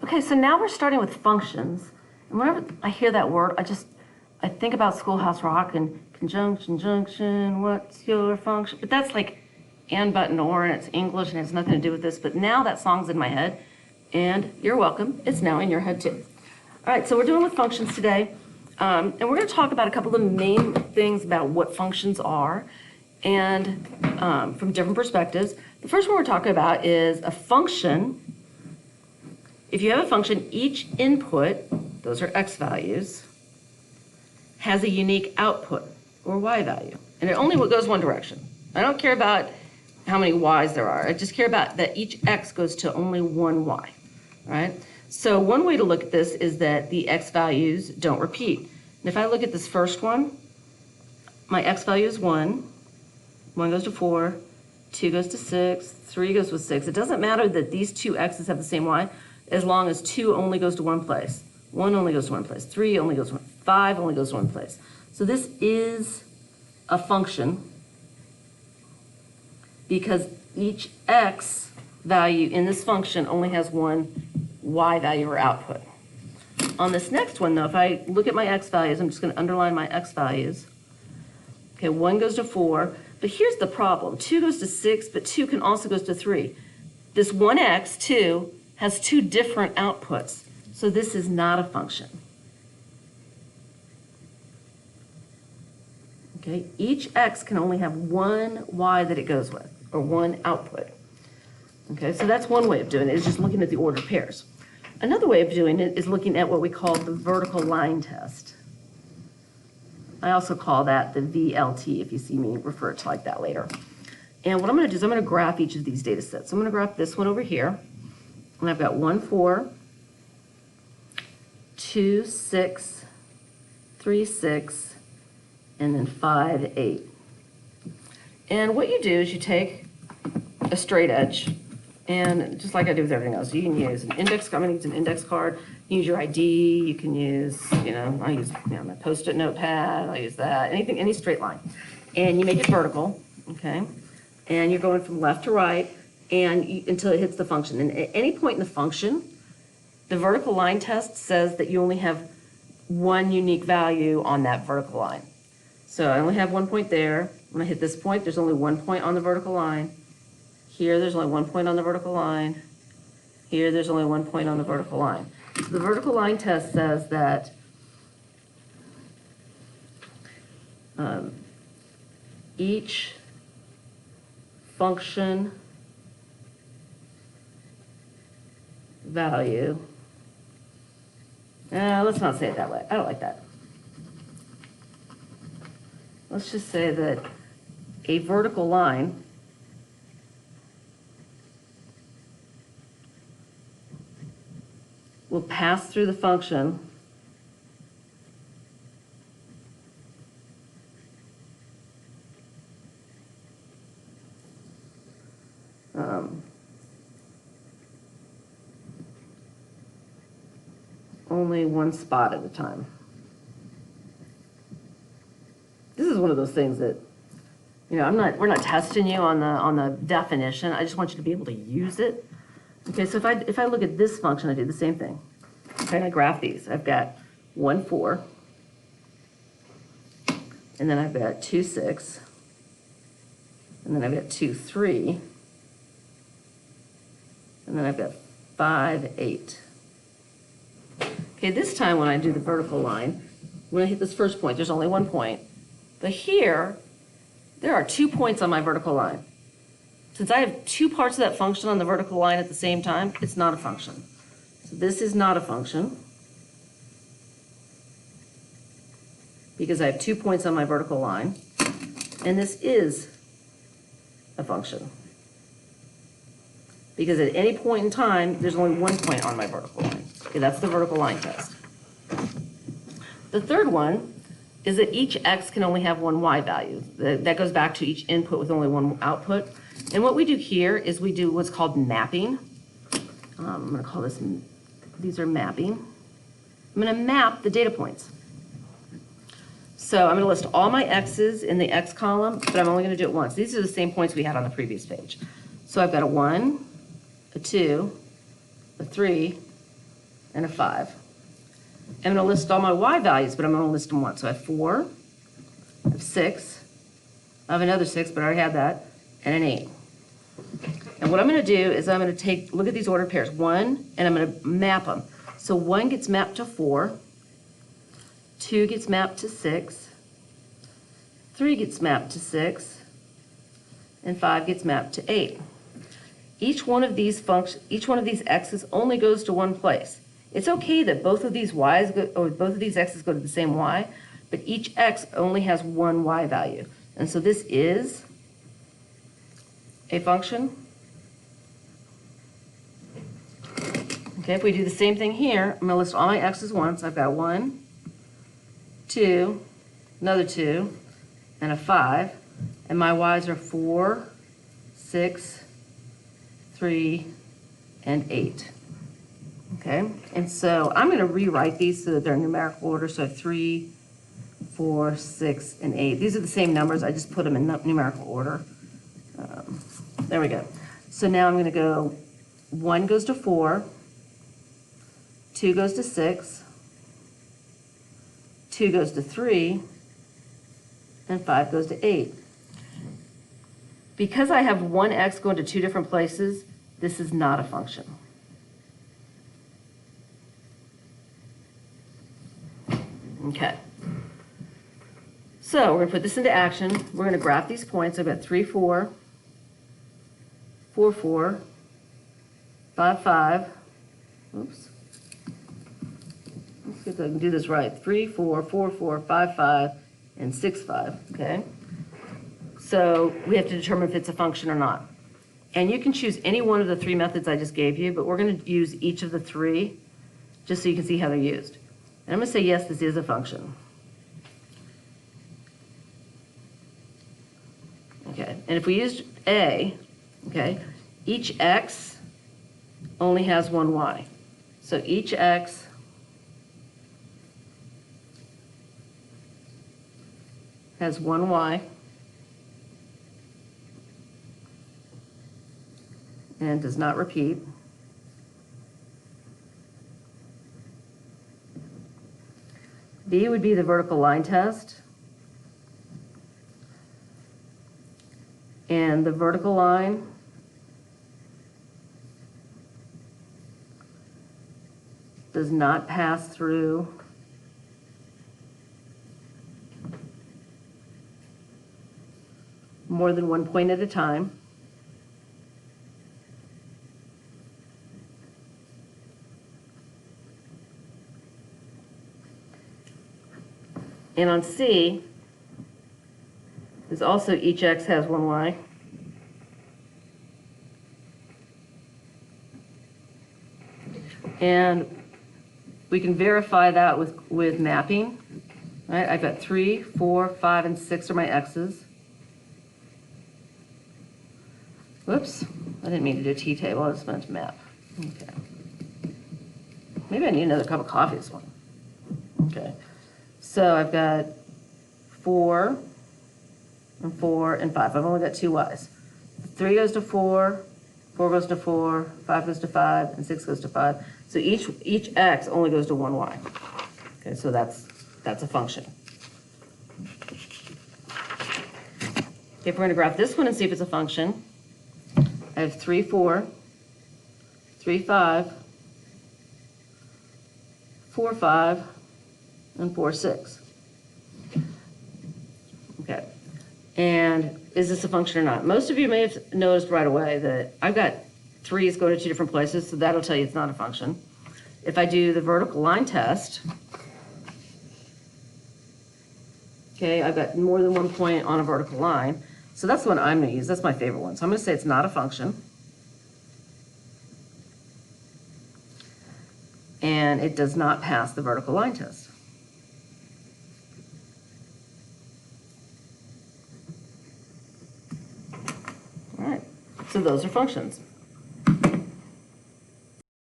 Okay, so now we're starting with functions. And whenever I hear that word, I think about Schoolhouse Rock and conjunction, junction, what's your function? But that's like and, but, and, or, and it's English and it has nothing to do with this. But now that song's in my head, and you're welcome. It's now in your head too. All right, so we're doing with functions today. And we're going to talk about a couple of the main things about what functions are and from different perspectives. The first one we're talking about is a function. If you have a function, each input, those are x values, has a unique output or y value. And it only goes one direction. I don't care about how many y's there are. I just care about that each x goes to only one y, right? So one way to look at this is that the x values don't repeat. And if I look at this first one, my x value is 1, 1 goes to 4, 2 goes to 6, 3 goes with 6. It doesn't matter that these two x's have the same y, as long as 2 only goes to one place, 1 only goes to one place, 3 only goes to one, 5 only goes to one place. So this is a function because each x value in this function only has one y value or output. On this next one, though, if I look at my x values, I'm just going to underline my x values. Okay, 1 goes to 4, but here's the problem. 2 goes to 6, but 2 can also go to 3. This 1x, 2, has two different outputs, so this is not a function. Okay, each x can only have one y that it goes with, or one output. Okay, so that's one way of doing it, is just looking at the ordered pairs. Another way of doing it is looking at what we call the vertical line test. I also call that the VLT, if you see me refer to it like that later. And what I'm going to do is I'm going to graph each of these data sets. So I'm going to graph this one over here. And I've got 1, 4, 2, 6, 3, 6, and then 5, 8. And what you do is you take a straight edge, and just like I do with everything else, you can use an index, I'm going to use an index card, you can use your ID, you can use, I use my Post-it notepad, I use that, anything, any straight line. And you make it vertical, okay? And you're going from left to right, and until it hits the function. And at any point in the function, the vertical line test says that you only have one unique value on that vertical line. So I only have 1 point there. When I hit this point, there's only 1 point on the vertical line. Here, there's only 1 point on the vertical line. Here, there's only 1 point on the vertical line. So the vertical line test says that each function value, let's not say it that way. I don't like that. Let's just say that a vertical line will pass through the function only one spot at a time. This is one of those things that, we're not testing you on the definition. I just want you to be able to use it. Okay, so if I look at this function, I do the same thing. Okay, I graph these. I've got 1, 4, and then I've got 2, 6, and then I've got 2, 3, and then I've got 5, 8. Okay, this time when I do the vertical line, when I hit this first point, there's only 1 point. But here, there are 2 points on my vertical line. Since I have 2 parts of that function on the vertical line at the same time, it's not a function. So this is not a function because I have 2 points on my vertical line. And this is a function because at any point in time, there's only 1 point on my vertical line. Okay, that's the vertical line test. The third one is that each x can only have one y value. That goes back to each input with only one output. And what we do here is we do what's called mapping. I'm going to call these are mapping. I'm going to map the data points. So I'm going to list all my x's in the x column, but I'm only going to do it once. These are the same points we had on the previous page. So I've got a 1, a 2, a 3, and a 5. I'm going to list all my y values, but I'm going to list them once. So I have 4, I have 6, I have another 6, but I already had that, and an 8. And what I'm going to do is I'm going to look at these ordered pairs, 1, and I'm going to map them. So 1 gets mapped to 4, 2 gets mapped to 6, 3 gets mapped to 6, and 5 gets mapped to 8. Each one of these x's only goes to one place. It's okay that both of these x's go to the same y, but each x only has one y value. And so this is a function. Okay, if we do the same thing here, I'm going to list all my x's once. I've got 1, 2, another 2, and a 5. And my y's are 4, 6, 3, and 8. Okay, and so I'm going to rewrite these so that they're in numerical order. So 3, 4, 6, and 8. These are the same numbers. I just put them in numerical order. There we go. So now I'm going to go 1 goes to 4, 2 goes to 6, 2 goes to 3, and 5 goes to 8. Because I have one x going to two different places, this is not a function. Okay. So we're going to put this into action. We're going to graph these points. I've got 3, 4, 4, 4, 5, 5. Oops. Let's see if I can do this right. 3, 4, 4, 4, 5, 5, and 6, 5. Okay. So we have to determine if it's a function or not. And you can choose any one of the 3 methods I just gave you, but we're going to use each of the 3 just so you can see how they're used. And I'm going to say, yes, this is a function. Okay, and if we used A, okay, each x only has one y. So each x has one y and does not repeat. B would be the vertical line test. And the vertical line does not pass through more than one point at a time. And on C, is also each x has one y. And we can verify that with mapping. Right? I've got 3, 4, 5, and 6 are my x's. Whoops, I didn't mean to do a t-table, I just meant to map. Okay. Maybe I need another cup of coffee this morning. Okay. So I've got 4, and 4, and 5. I've only got 2 y's. 3 goes to 4, 4 goes to 4, 5 goes to 5, and 6 goes to 5. So each x only goes to one y. Okay, so that's a function. Okay, if we're going to graph this one and see if it's a function, I have 3, 4, 3, 5, 4, 5, and 4, 6. Okay. And is this a function or not? Most of you may have noticed right away that I've got 3's going to 2 different places, so that'll tell you it's not a function. If I do the vertical line test, okay, I've got more than one point on a vertical line, so that's the one I'm going to use. That's my favorite one. So I'm going to say it's not a function. And it does not pass the vertical line test. All right, so those are functions.